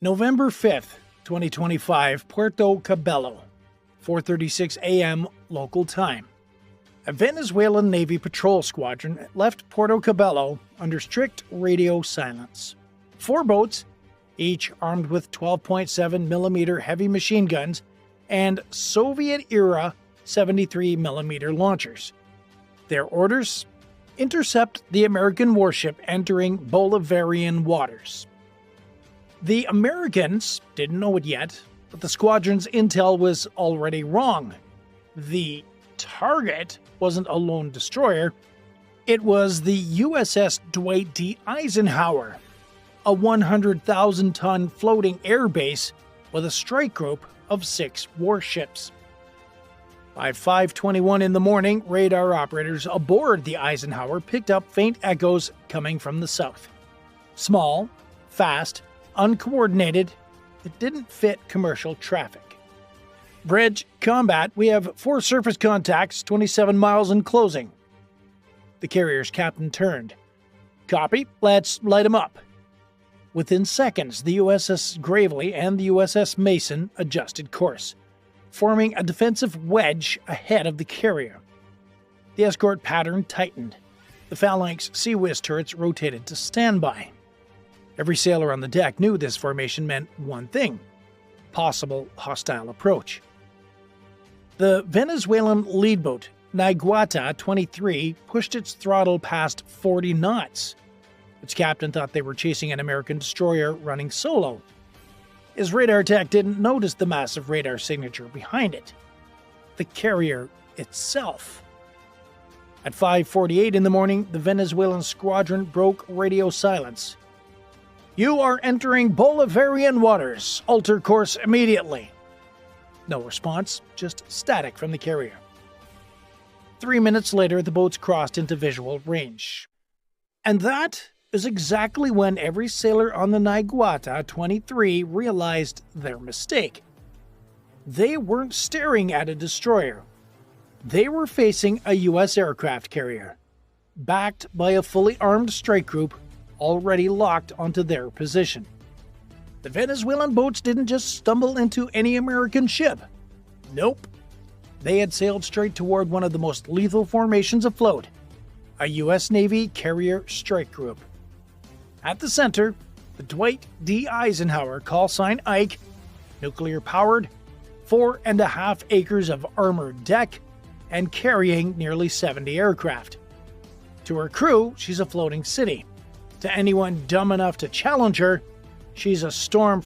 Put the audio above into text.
November 5th, 2025, Puerto Cabello, 4:36 a.m. local time. A Venezuelan Navy patrol squadron left Puerto Cabello under strict radio silence. 4 boats, each armed with 12.7mm heavy machine guns and Soviet-era 73mm launchers. Their orders? Intercept the American warship entering Bolivarian waters. The Americans didn't know it yet, but the squadron's intel was already wrong. The target wasn't a lone destroyer, it was the USS Dwight D. Eisenhower, a 100,000-ton floating air base with a strike group of 6 warships. By 5:21 in the morning, radar operators aboard the Eisenhower picked up faint echoes coming from the south. Small, fast, uncoordinated, it didn't fit commercial traffic. Bridge, combat, we have 4 surface contacts, 27 miles in closing. The carrier's captain turned. Copy, let's light 'em up. Within seconds, the USS Gravely and the USS Mason adjusted course, forming a defensive wedge ahead of the carrier. The escort pattern tightened. The Phalanx Sea Whiz turrets rotated to standby. Every sailor on the deck knew this formation meant one thing: possible hostile approach. The Venezuelan lead boat, Naiguata 23, pushed its throttle past 40 knots. Its captain thought they were chasing an American destroyer running solo. His radar tech didn't notice the massive radar signature behind it: the carrier itself. At 5:48 in the morning, the Venezuelan squadron broke radio silence. "You are entering Bolivarian waters. Alter course immediately." No response, just static from the carrier. 3 minutes later, the boats crossed into visual range. And that is exactly when every sailor on the Naiguata 23 realized their mistake. They weren't staring at a destroyer. They were facing a U.S. aircraft carrier, backed by a fully armed strike group already locked onto their position. The Venezuelan boats didn't just stumble into any American ship. Nope. They had sailed straight toward one of the most lethal formations afloat, a U.S. Navy carrier strike group. At the center, the Dwight D. Eisenhower, call sign Ike, nuclear-powered, 4.5 acres of armored deck, and carrying nearly 70 aircraft. To her crew, she's a floating city. To anyone dumb enough to challenge her, she's a storm